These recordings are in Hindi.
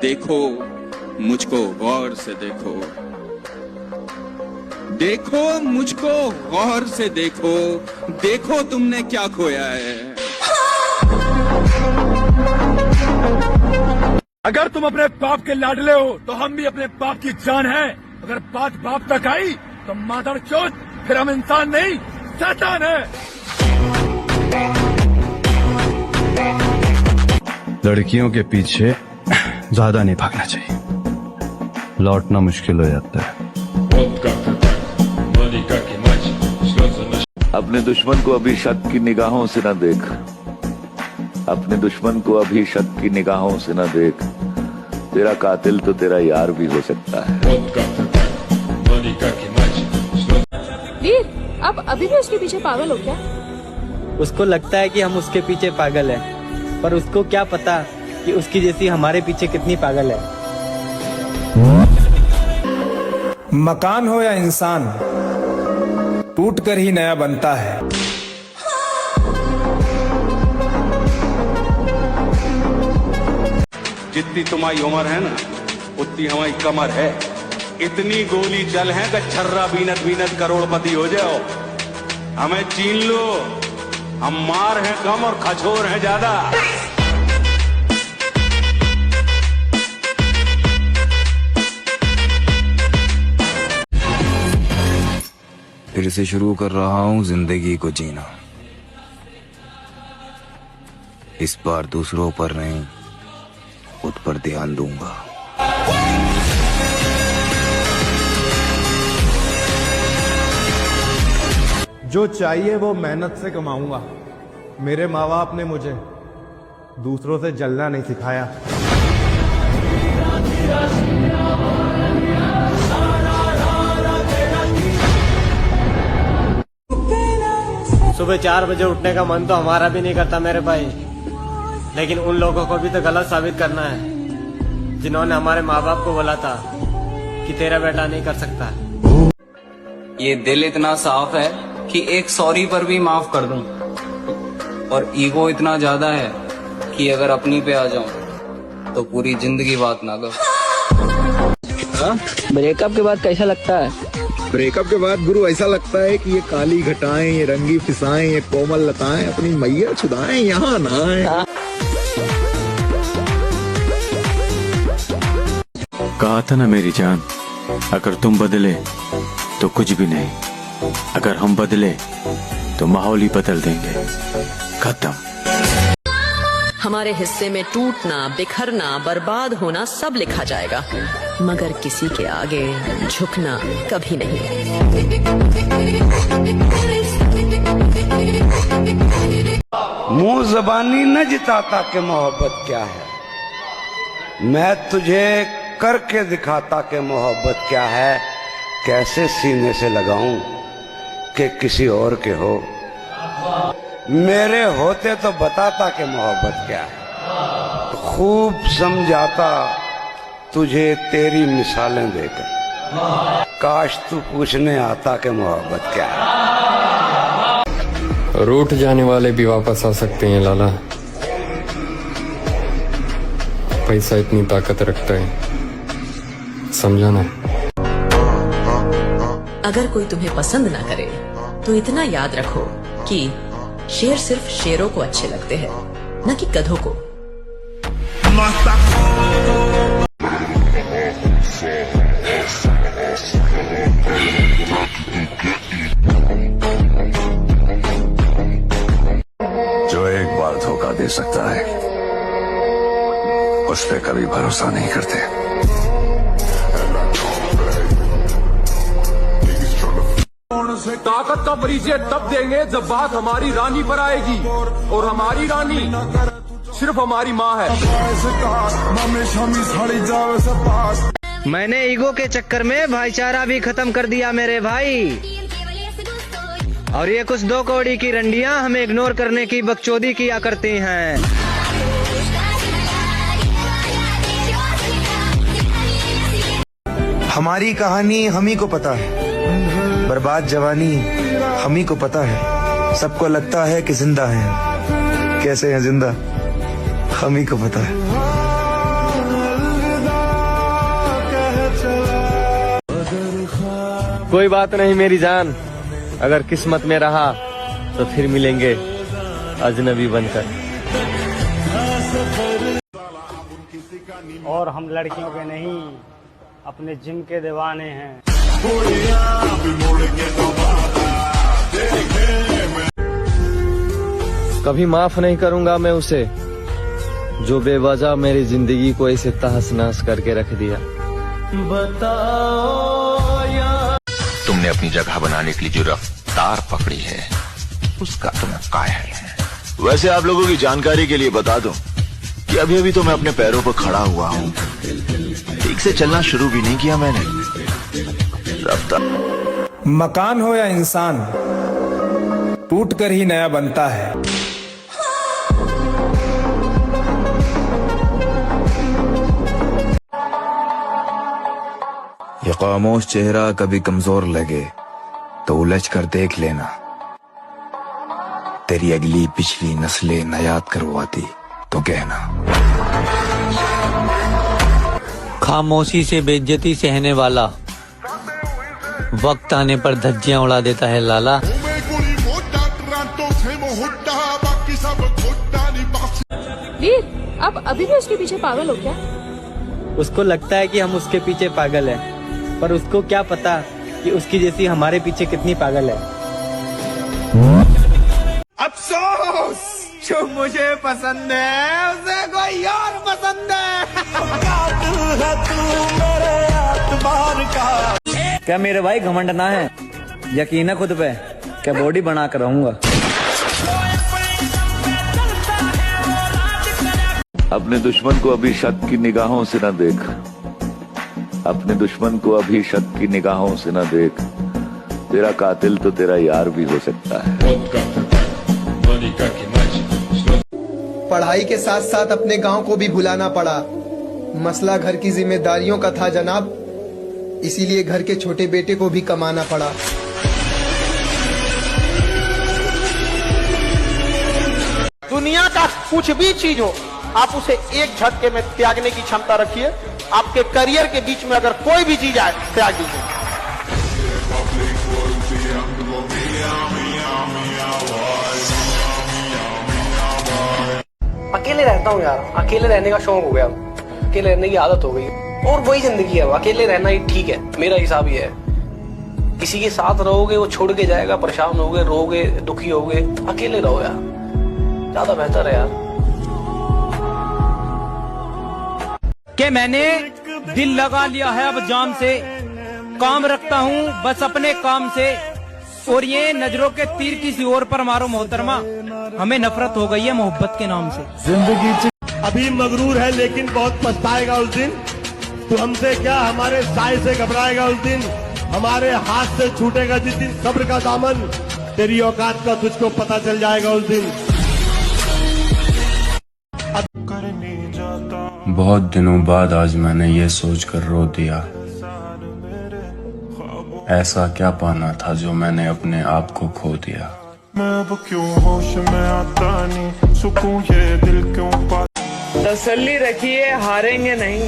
देखो मुझको गौर से देखो, देखो मुझको गौर से देखो, देखो तुमने क्या खोया है। अगर तुम अपने बाप के लाडले हो तो हम भी अपने बाप की जान है। अगर बात बाप तक आई तो मादर चोद, फिर हम इंसान नहीं शैतान है। लड़कियों के पीछे ज्यादा नहीं भागना चाहिए, लौटना मुश्किल हो जाता है। अपने दुश्मन को अभी शक की निगाहों से न देख, अपने दुश्मन को अभी शक की निगाहों से न देख, तेरा कातिल तो तेरा यार भी हो सकता है। वीर, आप अभी भी उसके पीछे पागल हो क्या? उसको लगता है कि हम उसके पीछे पागल हैं, पर उसको क्या पता कि उसकी जैसी हमारे पीछे कितनी पागल है। मकान हो या इंसान, टूट कर ही नया बनता है। जितनी तुम्हारी उम्र है ना, उतनी हमारी कमर है। इतनी गोली चल है कि छर्रा बीनत बीनत करोड़पति हो जाओ। हमें चीन लो, हम मार हैं कम और खचोर हैं ज्यादा। फिर से शुरू कर रहा हूँ जिंदगी को जीना। इस बार दूसरों पर नहीं, खुद पर ध्यान दूंगा। जो चाहिए वो मेहनत से कमाऊंगा। मेरे माँ बाप ने मुझे दूसरों से जलना नहीं सिखाया। सुबह 4 बजे उठने का मन तो हमारा भी नहीं करता मेरे भाई, लेकिन उन लोगों को भी तो गलत साबित करना है जिन्होंने हमारे माँ बाप को बोला था कि तेरा बेटा नहीं कर सकता। ये दिल इतना साफ है कि एक सॉरी पर भी माफ कर दूं, और ईगो इतना ज्यादा है कि अगर अपनी पे आ जाऊं तो पूरी जिंदगी बात ना करूं। ब्रेकअप के बाद कैसा लगता है? ब्रेकअप के बाद गुरु ऐसा लगता है कि ये काली घटाएं, ये रंगी फिसाएं, ये कोमल लताएं अपनी मैया छुदाएं, यहाँ ना आए। कहा था ना मेरी जान, अगर तुम बदले तो कुछ भी नहीं, अगर हम बदले तो माहौल ही बदल देंगे। खत्म। हमारे हिस्से में टूटना, बिखरना, बर्बाद होना सब लिखा जाएगा, मगर किसी के आगे झुकना कभी नहीं। मुंह जबानी न जिताता कि मोहब्बत क्या है, मैं तुझे करके दिखाता कि मोहब्बत क्या है। कैसे सीने से लगाऊं कि किसी और के हो, मेरे होते तो बताता कि मोहब्बत क्या है। खूब समझाता तुझे तेरी मिसालें देकर, काश तू पूछने आता कि मोहब्बत क्या है। रूठ जाने वाले भी वापस आ सकते हैं लाला, पैसा इतनी ताकत रखता है, समझा ना। अगर कोई तुम्हें पसंद ना करे तो इतना याद रखो कि शेर सिर्फ शेरों को अच्छे लगते हैं, न कि गधों को। जो एक बार धोखा दे सकता है उस पे कभी भरोसा नहीं करते। ताकत का परिचय तब देंगे जब बात हमारी रानी पर आएगी, और हमारी रानी सिर्फ हमारी माँ है। मैंने ईगो के चक्कर में भाईचारा भी खत्म कर दिया मेरे भाई, और ये कुछ 2 कौड़ी की रंडियां हमें इग्नोर करने की बकचोदी किया करती हैं। हमारी कहानी हम ही को पता है, बर्बाद जवानी हम ही को पता है। सबको लगता है कि जिंदा है, कैसे है जिंदा हम ही को पता है। कोई बात नहीं मेरी जान, अगर किस्मत में रहा तो फिर मिलेंगे अजनबी बनकर। और हम लड़कियों के नहीं, अपने जिम के दीवाने हैं। कभी माफ नहीं करूंगा मैं उसे जो बेवजह मेरी जिंदगी को ऐसे तहस नहस करके रख दिया। तुमने अपनी जगह बनाने के लिए जो रफ्तार पकड़ी है उसका तुम कायल है। वैसे आप लोगों की जानकारी के लिए बता दूं कि अभी अभी तो मैं अपने पैरों पर खड़ा हुआ हूं, ठीक से चलना शुरू भी नहीं किया मैंने। रफ्तार मकान हो या इंसान, टूट कर ही नया बनता है। ये खामोश चेहरा कभी कमजोर लगे तो उलझ कर देख लेना, तेरी अगली पिछली नस्लें न याद करवाती तो कहना। खामोशी से बेइज्जती सहने वाला वक्त आने पर धज्जियां उड़ा देता है लाला। वीर, आप अभी भी उसके पीछे पागल हो क्या? उसको लगता है कि हम उसके पीछे पागल हैं, पर उसको क्या पता कि उसकी जैसी हमारे पीछे कितनी पागल है। अफसोस, जो मुझे पसंद है उसे कोई और पसंद है। क्या मेरे भाई घमंड ना है? यकीन है खुद पे, क्या बॉडी बना कर रहूंगा। अपने दुश्मन को अभी शक की निगाहों से न देख, अपने दुश्मन को अभी शक की निगाहों से न देख, तेरा कातिल तो तेरा यार भी हो सकता है। पढ़ाई के साथ साथ अपने गांव को भी भुलाना पड़ा। मसला घर की जिम्मेदारियों का था जनाब, इसीलिए घर के छोटे बेटे को भी कमाना पड़ा। दुनिया का कुछ भी चीज हो, आप उसे एक झटके में त्यागने की क्षमता रखिए। आपके करियर के बीच में अगर कोई भी चीज आए, त्याग दीजिए। अकेले रहता हूँ यार, अकेले रहने का शौक हो गया, अकेले रहने की आदत हो गई और वही जिंदगी है। अकेले रहना ही ठीक है, मेरा हिसाब ये है। किसी के साथ रहोगे वो छोड़ के जाएगा, परेशान होगे, रोगे, दुखी होगे। अकेले रहो यार, ज्यादा बेहतर है यार। कि मैंने दिल लगा लिया है अब जाम से, काम रखता हूँ बस अपने काम से, और ये नजरों के तीर किसी और पर मारो मोहतरमा, हमें नफरत हो गई है मोहब्बत के नाम से। जिंदगी अभी मगरूर है लेकिन बहुत पछताएगा उस दिन। तू हमसे क्या, हमारे साय से घबराएगा उस दिन, हमारे हाथ से छूटेगा जिस दिन सब्र का दामन, तेरी औकात का तुझको पता चल जाएगा उस दिन। बहुत दिनों बाद आज मैंने ये सोचकर रो दिया, ऐसा क्या पाना था जो मैंने अपने आप को खो दिया। मैं अब क्यों होश में आता नहीं, सुकून ये दिल क्यों पा। तसल्ली रखिए हारेंगे नहीं,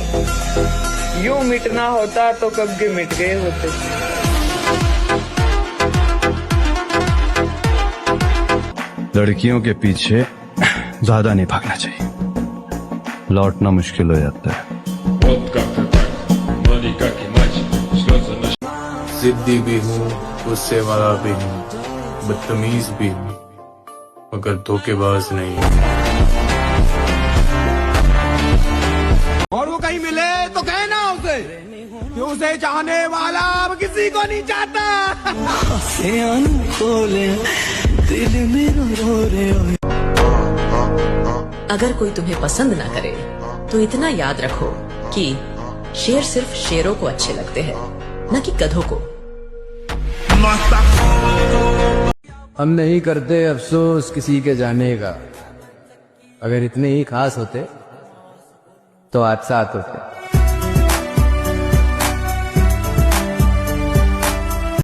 यूं मिटना होता तो कब के मिट गए होते। लड़कियों के पीछे ज्यादा नहीं भागना चाहिए, लौटना मुश्किल हो जाता है। जिद्दी भी हूँ, गुस्से वाला भी हूँ, बदतमीज भी हूँ, मगर धोखेबाज नहीं। और वो कहीं मिले तो कहना उसे कि उसे चाहने वाला अब किसी को नहीं चाहता। दिल में रो रहे। अगर कोई तुम्हें पसंद ना करे तो इतना याद रखो कि शेर सिर्फ शेरों को अच्छे लगते हैं, न कि गधों को। हम नहीं करते अफसोस किसी के जाने का, अगर इतने ही खास होते तो आज साथ होते।